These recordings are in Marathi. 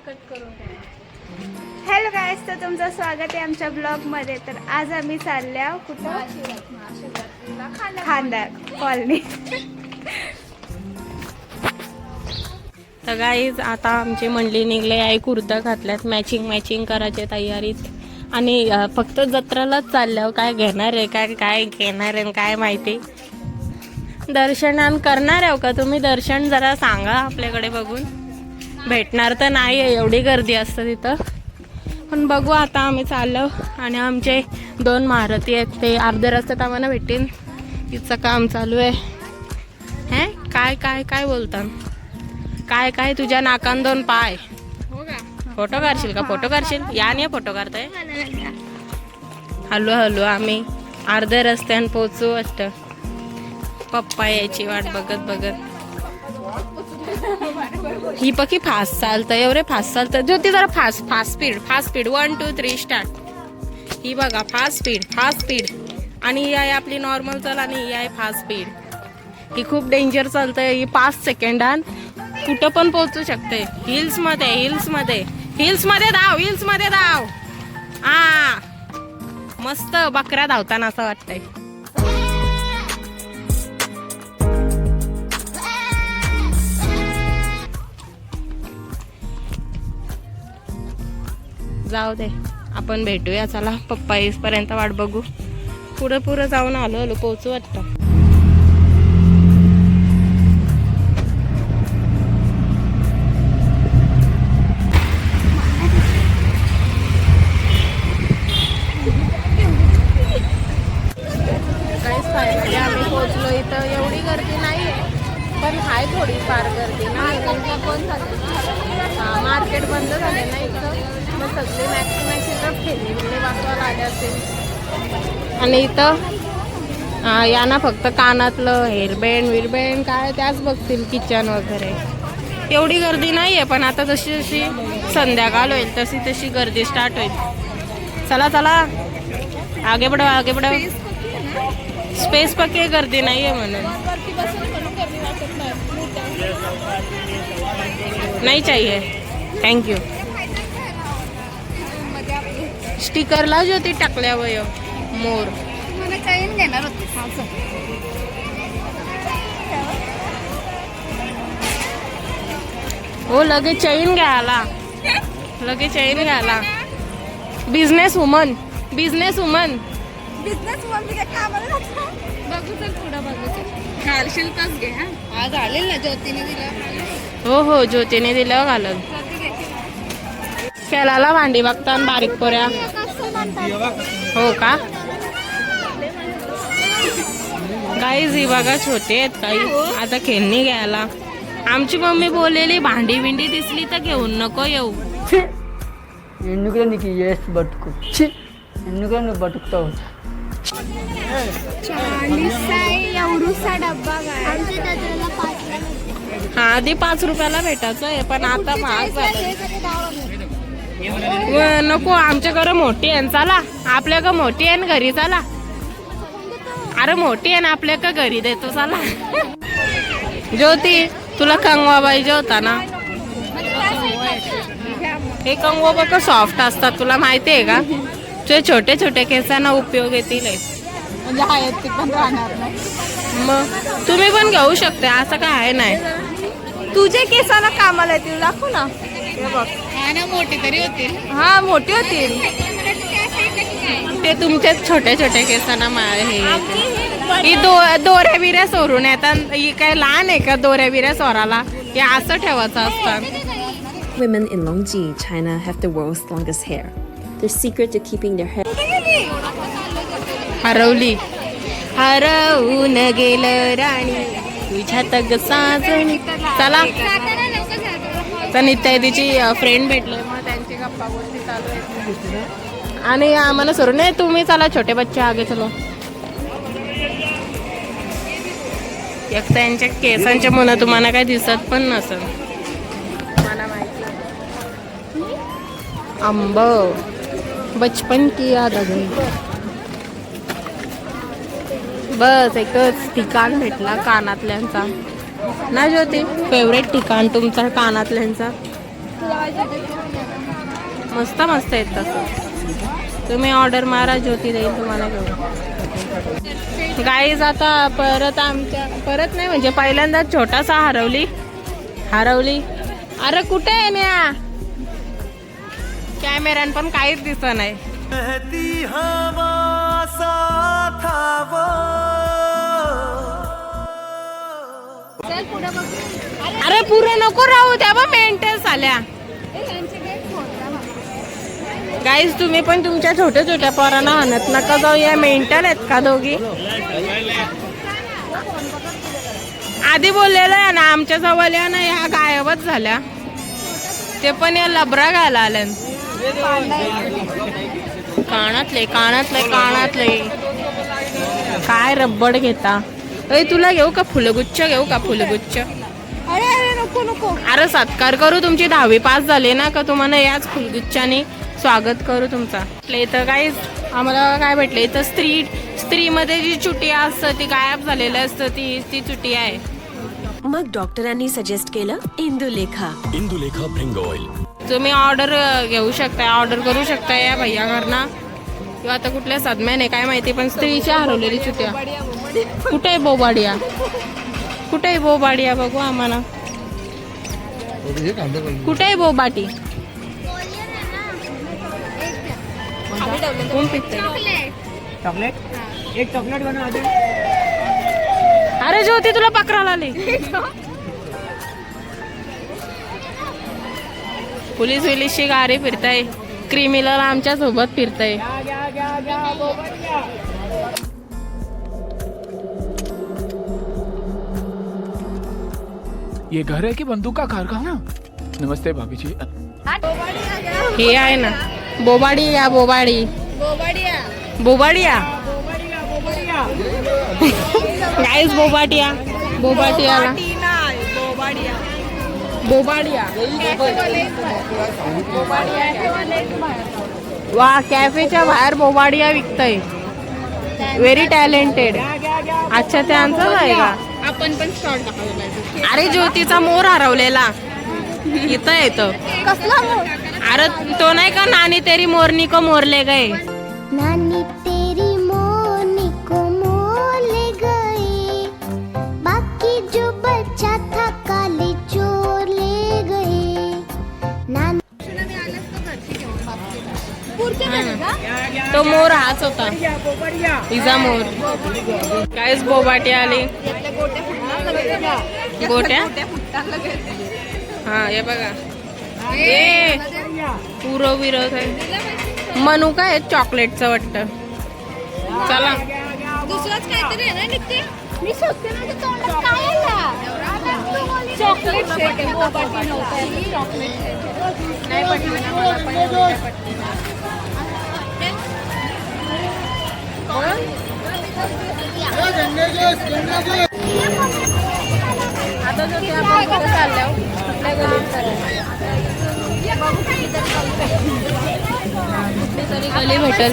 हॅलो गाईस, तर तुमचं स्वागत आहे आमच्या ब्लॉगमध्ये. तर आज आम्ही चालल्या कुठं? खांदा कॉलनी. तर गाईज आता आमची मंडळी निघले आहे, कुर्ता घातल्यात, मॅचिंग करायचे तयारीत. आणि फक्त जत्रालाच चालल्यावर काय घेणार आहे, काय घेणार आहे काय माहिती. दर्शन करणार आहे का तुम्ही? दर्शन जरा सांगा आपल्याकडे बघून. भेटणार तर नाही आहे, एवढी गर्दी असतं तिथं. पण बघू आता आम्ही चाललो. आणि आमचे 2 महारथी आहेत, ते अर्ध्या रस्त्यात आम्हाला भेटतील. तिचं काम चालू आहे. हे काय काय काय बोलतात? काय तुझ्या नाकान 2 पाय. फोटो काढशील का? फोटो काढशील? या नाही फोटो काढताय. हलू आम्ही अर्ध्या रस्त्यान पोचू वाटतं. पप्पा यायची वाट बघत. ही पकी फास्ट चालतं, एवढे फास्ट चालतं. ज्योती जरा फास्ट स्पीड 1 2 3 स्टार्ट. ही बघा फास्ट स्पीड. आणि ही आहे आपली नॉर्मल चाल, आणि ही आहे फास्ट स्पीड. ही खूप डेंजर चालतंय. ही 5 सेकंदात कुठं पण पोहोचू शकते. हिल्स मध्ये धाव. हा मस्त बकऱ्या धावताना असं वाटतंय. जाऊ दे, आपण भेटूया. चला पप्पा येईपर्यंत वाट बघू. पुढं जाऊन आलो पोहोचू वाटतं. आम्ही पोहोचलो इथं. एवढी गर्दी नाही आहे, पण हाय थोडी फार गर्दी ना. मार्केट बंद झाले ना इथं, मग सगळे मॅक्सिमम खेळणी वाचवायला आले असेल. आणि इथं यांना फक्त कानातलं हेअरबँड काय त्याच बघतील, किचन वगैरे. एवढी गर्दी नाही आहे, पण आता जशी संध्याकाळ होईल तशी गर्दी स्टार्ट होईल. चला आगे बढो. स्पेस पक्के गर्दी नाही आहे म्हणून. नाही चाहिए, थँक्यू. स्टिकर ला ज्योती टाकल्या वय मोर. हो लगेच चैन घ्यायला. Business woman. बघू तर पुढं घालशील तच घे. हा घालेल ना, ज्योतीने दिलं. हो ज्योतीने दिलं घालत. खेळाला भांडी बघता बारीक पोऱ्या. हो का गाईज? ही बघा छोटे आहेत काही. आता खेळणी घ्यायला. आमची मम्मी बोललेली भांडी बिंडी दिसली तर घेऊन नको येऊ. बटुकतो. 40 डब्बा. हा आधी 5 रुपयाला भेटायचं आहे, पण आता महाग झालं. नको, आमच्या घरं मोठी आहे. चला आपल्या का मोठी आहे ना घरी. चला अरे मोठी आहे ना आपल्या का घरी देतो. चला ज्योती, तुला कंगवा पाहिजे होता ना. हे कंगवा बघ सॉफ्ट असतात, तुला माहिती आहे का? तुझे छोटे केसांना उपयोग येतील. म्हणजे आहेत ते पण राहणार नाही. मग तुम्ही पण घेऊ शकते, असं काय आहे नाही. तुझ्या केसाला कामाला येतील, दाखव ना. मोठी तरी होतील. हा मोठी होतील. ते तुमच्या छोटे केसांना ही दोऱ्या बिऱ्या सोडून येतात. ही काय लहान आहे का दोऱ्या बिऱ्या सोराला? हे असं ठेवायचं असतं. Women in Longji, China have the world's longest hair. Their secret to keeping their hair हरवून गेलं राणी तुझ्या तग साजणी. चला नित्यादीची फ्रेंड भेटले, मग त्यांची गप्पा गोष्टी चालू आहेत. आणि आम्हाला सोडून नाही, तुम्ही चला छोटे बच्चे आगे चलो. एक त्यांच्या केसांच्या मुलं तुम्हाला काय दिसत पण नसेल, मला माहिती. आंब बचपन की याद आ गई. बस एकच ठिकाण भेटला कानातल्यांचा ना ज्योती. फेवरेट ठिकाण तुमचा कानातल्यांचा. मस्त मस्त आहेत तसं. तुम्ही ऑर्डर मारा, ज्योती देईल तुम्हाला घेऊन. गाईज आता परत नाही म्हणजे पहिल्यांदा छोटासा हरवली. अरे कुठे आहे न्या? कॅमेऱ्यान पण काहीच दिसत नाही. अरे पुरे नको राहू द्या बा, मेंटेन्स आल्या. गाईज तुम्ही पण तुमच्या छोट्या छोट्या पोरांना आणत नका जाऊ, या मेंटल आहेत का दोघी? आधी बोललेलं आहे ना आमच्या जवळ या ना, ह्या गायबच झाल्या. ते पण या लबरा घाला आल्या. कानातले काय रब्बड घेता? तुला घेऊ का फुलगुच्छ? अरे नको. अरे सत्कार करू, तुमची 10वी पास झाली ना का तुम्हाला याच फुलगुच्छाने स्वागत करू तुमचा. इथं काहीच आम्हाला काय भेटले इथं स्त्री मध्ये जी चुटिया असतं ती गायब झालेली असतं, ती चुटिया आहे. मग डॉक्टरांनी सजेस्ट केलं इंदुलेखा ब्रिंग ऑइल. तुम्ही ऑर्डर घेऊ शकता, ऑर्डर करू शकता या भैया घरना किंवा आता कुठल्या सदम्याने काय माहिती, पण स्त्रीच्या हरवलेली चुटिया. कुठे आहे बोबाडिया? बघू आम्हाला. कुठे आहे बोबाटी? कोण पिकते? चॉकलेट एक चॉकलेट बनवा दे. अरे ज्योती तुला पकडायला आली. पोलीसची गाडी फिरताय, क्रिमिनल आमच्या सोबत फिरताय. ये घर है कि बंदूक का कारखाना? नमस्ते भाभी जी. हे आहे ना बोबाडिया. गाईस बोबाडिया. वा कॅफेच्या बाहेर बोबाडिया विकतय. Very talented. अच्छा त्यांचाच आहे का? आपण पण स्टॉल टाकला. अरे ज्योतीचा मोर हरवलेला इथं येतो. कसला मोर? अरे तो नाही का, नानी तेरी मोरनी को मोरले गए. नानी तेरी मोरनी को मोर ले गए, बाकी जो बच्चा था काले चोर ले गए. नानी तो मोर हाच होता, तिचा मोर. कायच बोबाटी आली. गोट्या हा हे बघा, हे पुरं विरत आहे. मनुका आहे चॉकलेटचं वाटतं. चला दुसरंच काहीतरी आहे ना निघते. मी शोधते ना ते तोंडात काय आहे. चॉकलेट शेक आहे. बोबाटी नव्हतं, चॉकलेट शेक. नाही पटलं. आता जो ते आपण कुठे चाललो, कुठल्या गलीत गली भेटल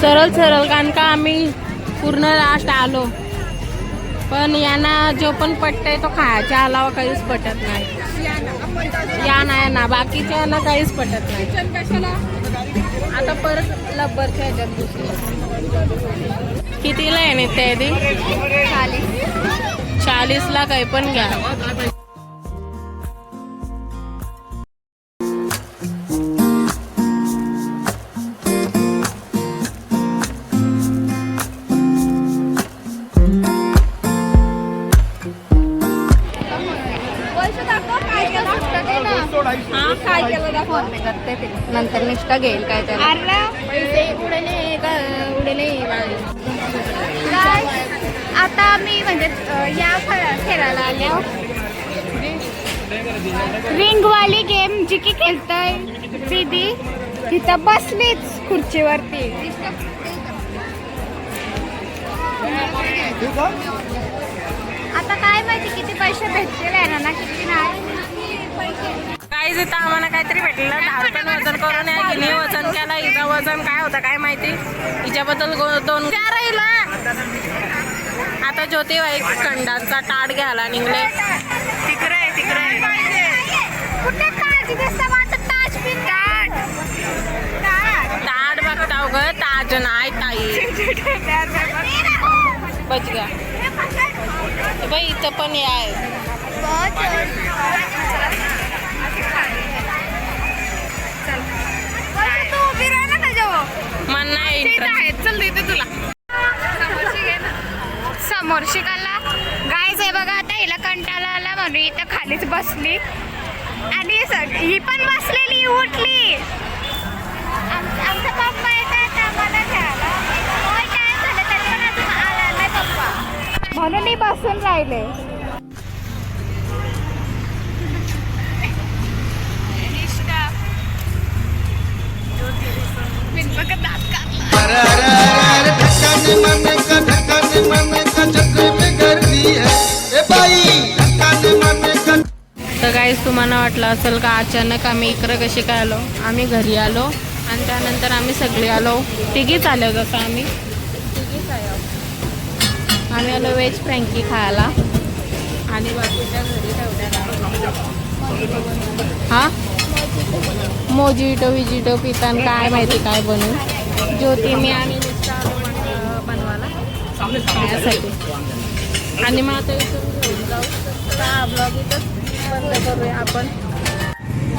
सरळ कारण का आम्ही पूर्ण लास्ट आलो, पण यांना जो पण पटतंय तो खायच्या अलावा काहीच पटत नाही. या ना बाकीच्या यांना काहीच पटत नाही. आता परत लब्बरच्या ह्याच्यात दुसरी. कितीला आहे नित्य आधी? 40ला काही पण घ्या. काय केलं दाखव. नंतर निष्ठा घेईल काय त्याला. आता आम्ही म्हणजे या खेळायला आलो. रिंगवाली गेम जी की खेळताय दीदी तिथं बसलीच खुर्चीवरती. आता काय माहिती किती पैसे भेटतील ना किती नाही. काहीच इथं आम्हाला काहीतरी भेटलेलं. 10 रुपये वजन करून हिने वजन केला. हिचं वजन काय होतं काय माहिती. हिच्याबद्दल 2 राहिला. आता ज्योतिबाई खंडाचा ताट घ्यायला निघले. तिकडे कुठे ताट बघताव ग, ताज नाही ताई. बच गया बाई, इथं पण आहे. मन नाही इंटरेस्ट. चल देते तुला समोर शिकायला. गायच आहे बघा, आता हिला कंटाळा आला म्हणून इथं खालीच बसली आणि ही पण बसलेली उठली. आमचा पप्पा येतात आम्हाला घ्यायला. होय, काय झालं तरी पण अजून आला नाही पप्पा, म्हणून मी बसून राहिले. तर गाईस, तुम्हाला वाटलं असेल का अचानक आम्ही इकडं कशी काय आलो. आम्ही घरी आलो आणि त्यानंतर आम्ही सगळे आलो, तिघीच आलो. जसं आम्ही तिघीच आलो. आम्ही आलो व्हेज फ्रँकी खायला आणि बाकीच्या घरी ठेवण्याला. हां, मोजिटो विजिटो पितान काय माहिती काय बनवून. ज्योती मी आम्ही नुसतं आलो बनवायला खाण्यासाठी. आणि मग आता इथून घेऊन जाऊ शकता. ब्लॉग इथंच बंद करूया आपण.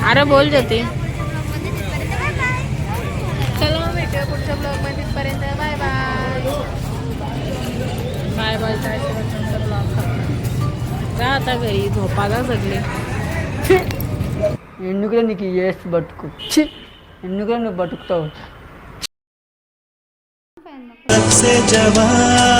अरे बोल ज्योती. चला भेटूया पुढच्या ब्लॉगमध्ये. तिथपर्यंत bye bye. Bye bye. Blog जा आता घरी, झोपा जा सगळे. ఎందుకురా నీకు ఏసి బతుకు ఎందుకురా నువ్వు బతుకుతావు से जवान